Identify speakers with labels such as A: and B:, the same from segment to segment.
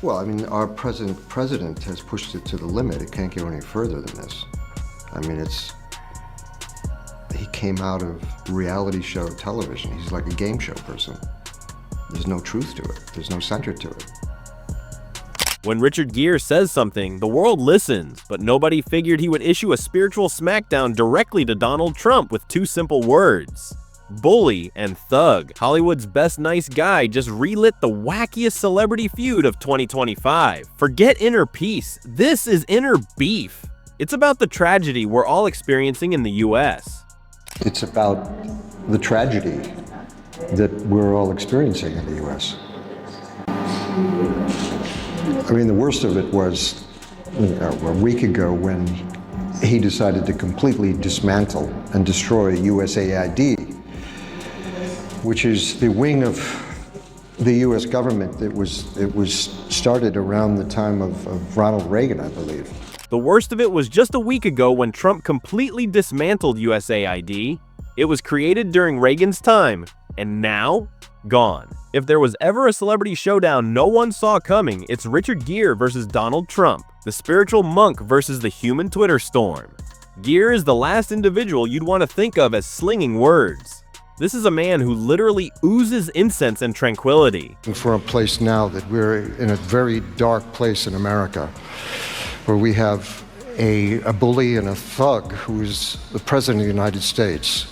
A: Well, I mean, our president has pushed it to the limit. It can't go any further than this. I mean, he came out of reality show television. He's like a game show person. There's no truth to it. There's no center to it.
B: When Richard Gere says something, the world listens, but nobody figured he would issue a spiritual smackdown directly to Donald Trump with two simple words: bully and thug. Hollywood's best nice guy just relit the wackiest celebrity feud of 2025. Forget inner peace, this is inner beef. It's about the tragedy we're all experiencing in the US.
A: It's about the tragedy that we're all experiencing in the US. I mean, the worst of it was a week ago when he decided to completely dismantle and destroy USAID, which is the wing of the U.S. government that was started around the time of Ronald Reagan, I believe.
B: The worst of it was just a week ago when Trump completely dismantled USAID. It was created during Reagan's time, and now, gone. If there was ever a celebrity showdown no one saw coming, it's Richard Gere versus Donald Trump, the spiritual monk versus the human Twitter storm. Gere is the last individual you'd want to think of as slinging words. This is a man who literally oozes incense and tranquility.
A: For a place now that we're in a very dark place in America, where we have a bully and a thug who's the president of the United States.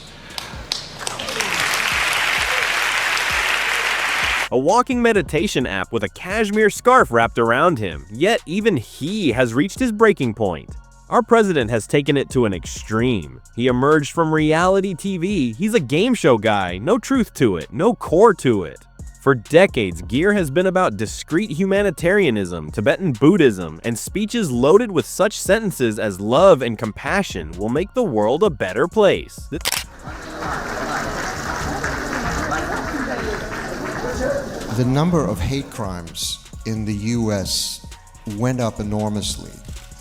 B: A walking meditation app with a cashmere scarf wrapped around him, yet even he has reached his breaking point. Our president has taken it to an extreme. He emerged from reality TV. He's a game show guy, no truth to it, no core to it. For decades, Gere has been about discreet humanitarianism, Tibetan Buddhism, and speeches loaded with such sentences as love and compassion will make the world a better place.
A: The number of hate crimes in the U.S. went up enormously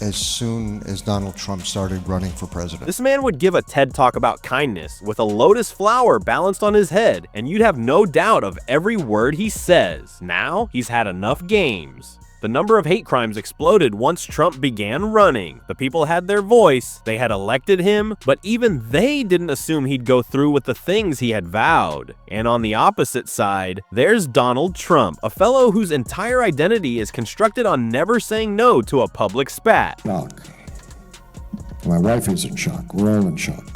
A: as soon as Donald Trump started running for president.
B: This man would give a TED Talk about kindness with a lotus flower balanced on his head, and you'd have no doubt of every word he says. Now, he's had enough games. The number of hate crimes exploded once Trump began running. The people had their voice, they had elected him, but even they didn't assume he'd go through with the things he had vowed. And on the opposite side, there's Donald Trump, a fellow whose entire identity is constructed on never saying no to a public spat.
C: Shock. My wife is in shock. We're all in shock.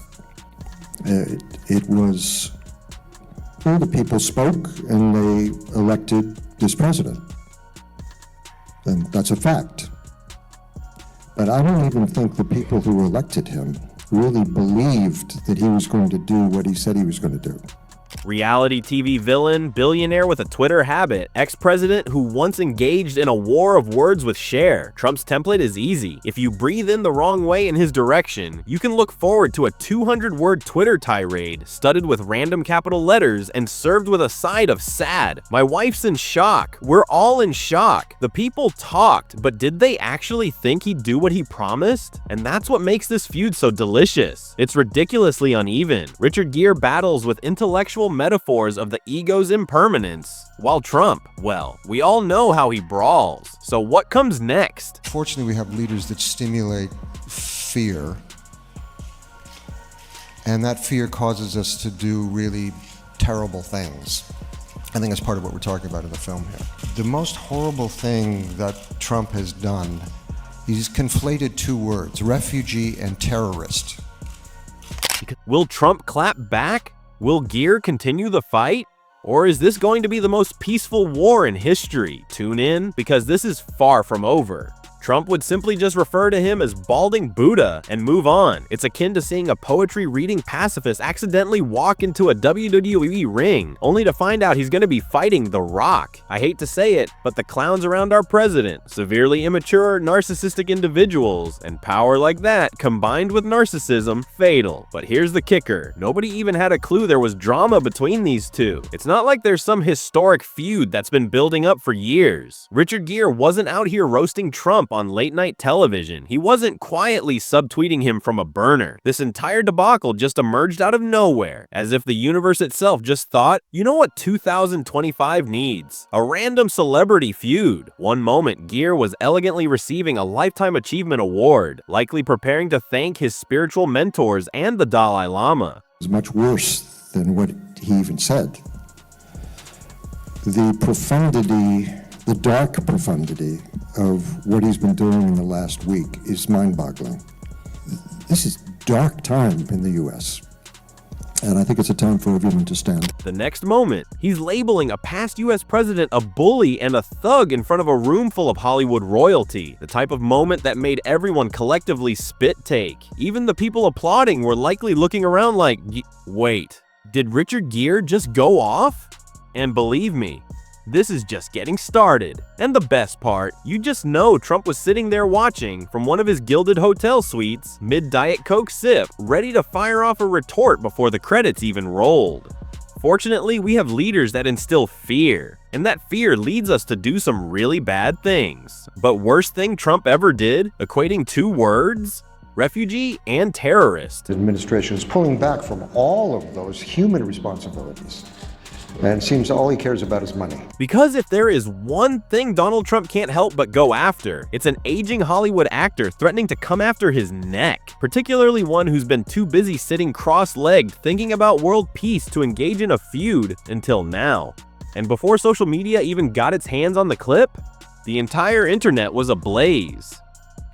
C: It was, well, the people spoke and they elected this president. And that's a fact. But I don't even think the people who elected him really believed that he was going to do what he said he was going to do.
B: Reality TV villain, billionaire with a Twitter habit, ex-president who once engaged in a war of words with Cher. Trump's template is easy. If you breathe in the wrong way in his direction, you can look forward to a 200-word Twitter tirade studded with random capital letters and served with a side of sad. My wife's in shock. We're all in shock. The people talked, but did they actually think he'd do what he promised? And that's what makes this feud so delicious. It's ridiculously uneven. Richard Gere battles with intellectual metaphors of the ego's impermanence, while Trump, well, we all know how he brawls. So what comes next?
A: Fortunately, we have leaders that stimulate fear, and that fear causes us to do really terrible things. I think that's part of what we're talking about in the film here. The most horrible thing that Trump has done, he's conflated two words, refugee and terrorist.
B: Will Trump clap back? Will Gere continue the fight? Or is this going to be the most peaceful war in history? Tune in, because this is far from over. Trump would simply just refer to him as balding Buddha and move on. It's akin to seeing a poetry-reading pacifist accidentally walk into a WWE ring, only to find out he's going to be fighting The Rock. I hate to say it, but the clowns around our president, severely immature, narcissistic individuals, and power like that, combined with narcissism, fatal. But here's the kicker. Nobody even had a clue there was drama between these two. It's not like there's some historic feud that's been building up for years. Richard Gere wasn't out here roasting Trump on late-night television. He wasn't quietly subtweeting him from a burner. This entire debacle just emerged out of nowhere, as if the universe itself just thought, you know what 2025 needs? A random celebrity feud. One moment, Gere was elegantly receiving a Lifetime Achievement Award, likely preparing to thank his spiritual mentors and the Dalai Lama.
C: It was much worse than what he even said. The profundity, the dark profundity of what he's been doing in the last week is mind-boggling. This is dark time in the U.S., and I think it's a time for everyone to stand.
B: The next moment, he's labeling a past US president a bully and a thug in front of a room full of Hollywood royalty, the type of moment that made everyone collectively spit take. Even the people applauding were likely looking around like, wait, did Richard Gere just go off? And believe me, this is just getting started. And the best part, you just know Trump was sitting there watching from one of his gilded hotel suites, mid-Diet Coke sip, ready to fire off a retort before the credits even rolled. Fortunately, we have leaders that instill fear, and that fear leads us to do some really bad things. But worst thing Trump ever did? Equating two words? Refugee and terrorist.
A: The administration is pulling back from all of those human responsibilities. And it seems all he cares about is money.
B: Because if there is one thing Donald Trump can't help but go after, it's an aging Hollywood actor threatening to come after his neck, particularly one who's been too busy sitting cross-legged thinking about world peace to engage in a feud until now. And before social media even got its hands on the clip, the entire internet was ablaze.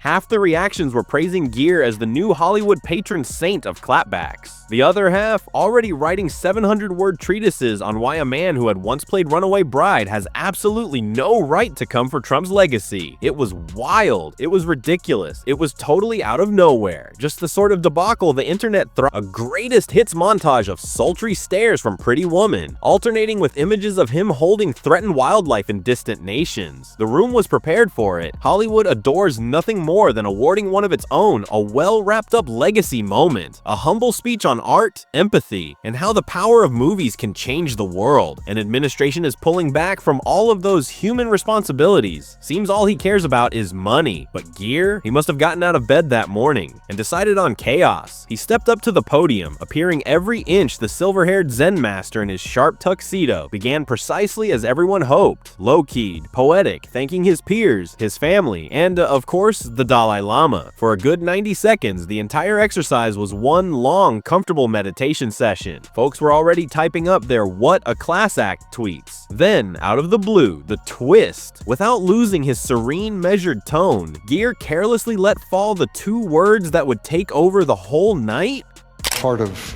B: Half the reactions were praising Gere as the new Hollywood patron saint of clapbacks. The other half already writing 700-word treatises on why a man who had once played Runaway Bride has absolutely no right to come for Trump's legacy. It was wild. It was ridiculous. It was totally out of nowhere. Just the sort of debacle the internet a greatest hits montage of sultry stares from Pretty Woman, alternating with images of him holding threatened wildlife in distant nations. The room was prepared for it. Hollywood adores nothing more than awarding one of its own a well-wrapped-up legacy moment. A humble speech on art, empathy, and how the power of movies can change the world. An administration is pulling back from all of those human responsibilities. Seems all he cares about is money. But Gere? He must have gotten out of bed that morning and decided on chaos. He stepped up to the podium, appearing every inch the silver-haired Zen master in his sharp tuxedo, began precisely as everyone hoped. Low-keyed, poetic, thanking his peers, his family, and, of course, the Dalai Lama. For a good 90 seconds, the entire exercise was one long, comfortable meditation session. Folks were already typing up their "what a class act" tweets. Then, out of the blue, the twist. Without losing his serene, measured tone, Gere carelessly let fall the two words that would take over the whole night?
A: Part of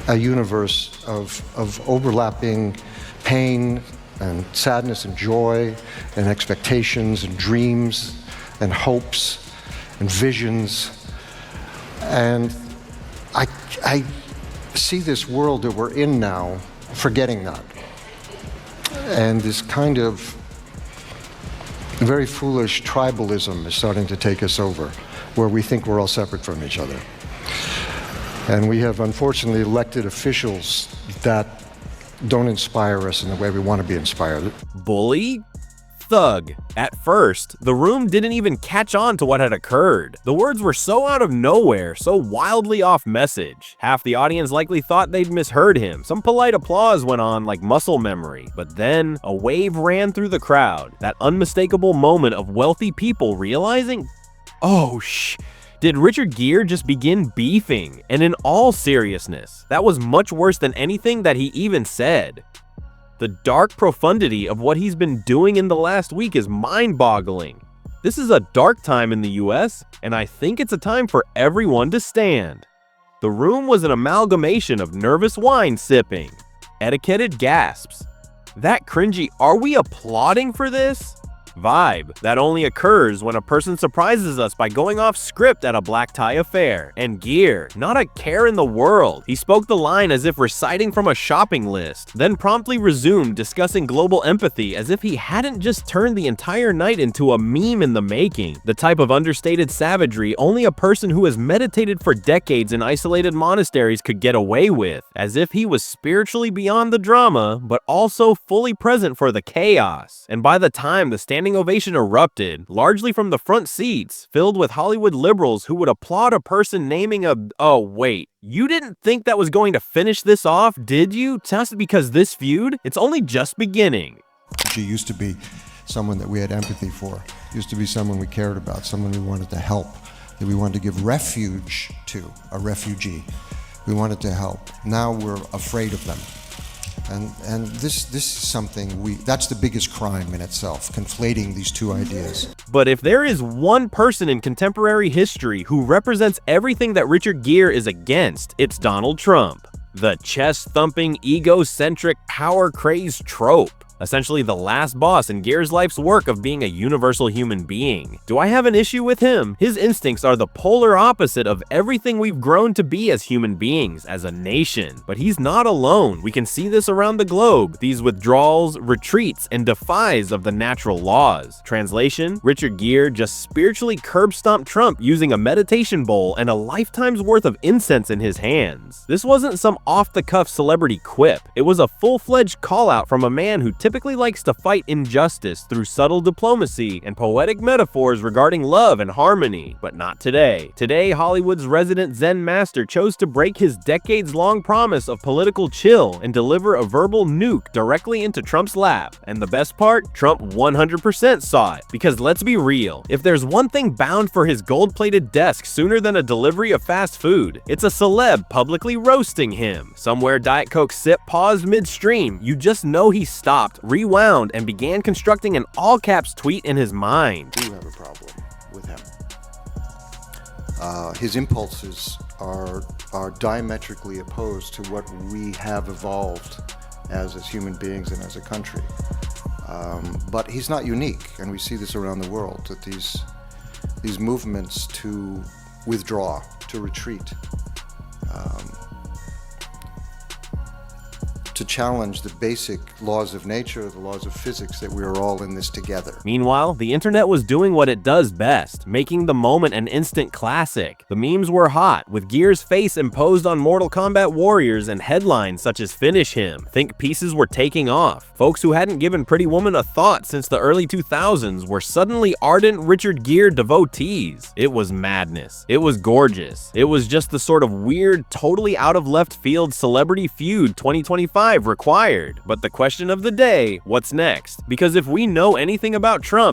A: a universe of overlapping pain and sadness and joy and expectations and dreams and hopes and visions. And I see this world that we're in now forgetting that. And this kind of very foolish tribalism is starting to take us over, where we think we're all separate from each other. And we have unfortunately elected officials that don't inspire us in the way we want to be inspired.
B: Bully? Thug. At first, the room didn't even catch on to what had occurred. The words were so out of nowhere, so wildly off message. Half the audience likely thought they'd misheard him. Some polite applause went on like muscle memory. But then, a wave ran through the crowd. That unmistakable moment of wealthy people realizing, oh did Richard Gere just begin beefing? And in all seriousness, that was much worse than anything that he even said. The dark profundity of what he's been doing in the last week is mind-boggling. This is a dark time in the US, and I think it's a time for everyone to stand. The room was an amalgamation of nervous wine sipping, etiquetted gasps, that cringy "are we applauding for this?" vibe that only occurs when a person surprises us by going off script at a black tie affair. And Gere, not a care in the world. He spoke the line as if reciting from a shopping list, then promptly resumed discussing global empathy as if he hadn't just turned the entire night into a meme in the making. The type of understated savagery only a person who has meditated for decades in isolated monasteries could get away with, as if he was spiritually beyond the drama, but also fully present for the chaos. And by the time the standing standing ovation erupted, largely from the front seats, filled with Hollywood liberals who would applaud a person naming a... Oh, wait. You didn't think that was going to finish this off, did you? Just because this feud? It's only just beginning.
A: She used to be someone that we had empathy for, used to be someone we cared about, someone we wanted to help, that we wanted to give refuge to, a refugee. We wanted to help. Now we're afraid of them. And this is something that's the biggest crime in itself, conflating these two ideas.
B: But if there is one person in contemporary history who represents everything that Richard Gere is against, it's Donald Trump. The chest-thumping, egocentric, power-crazed trope. Essentially the last boss in Gere's life's work of being a universal human being. Do I have an issue with him? His instincts are the polar opposite of everything we've grown to be as human beings, as a nation. But he's not alone. We can see this around the globe. These withdrawals, retreats, and defies of the natural laws. Translation, Richard Gere just spiritually curb-stomped Trump using a meditation bowl and a lifetime's worth of incense in his hands. This wasn't some off-the-cuff celebrity quip. It was a full-fledged call-out from a man who typically likes to fight injustice through subtle diplomacy and poetic metaphors regarding love and harmony. But not today. Today, Hollywood's resident Zen master chose to break his decades-long promise of political chill and deliver a verbal nuke directly into Trump's lap. And the best part? Trump 100% saw it. Because let's be real, if there's one thing bound for his gold-plated desk sooner than a delivery of fast food, it's a celeb publicly roasting him. Somewhere Diet Coke sip paused midstream, you just know he stopped, rewound, and began constructing an all-caps tweet in his mind.
A: We do have a problem with him. His impulses are diametrically opposed to what we have evolved as human beings and as a country. But he's not unique, and we see this around the world, that these movements to withdraw, to retreat, to challenge the basic laws of nature, the laws of physics, that we are all in this together.
B: Meanwhile, the internet was doing what it does best, making the moment an instant classic. The memes were hot, with Gere's face imposed on Mortal Kombat warriors and headlines such as "Finish him." Think pieces were taking off. Folks who hadn't given Pretty Woman a thought since the early 2000s were suddenly ardent Richard Gere devotees. It was madness. It was gorgeous. It was just the sort of weird, totally out of left field celebrity feud 2025 required. But the question of the day, what's next? Because if we know anything about Trump,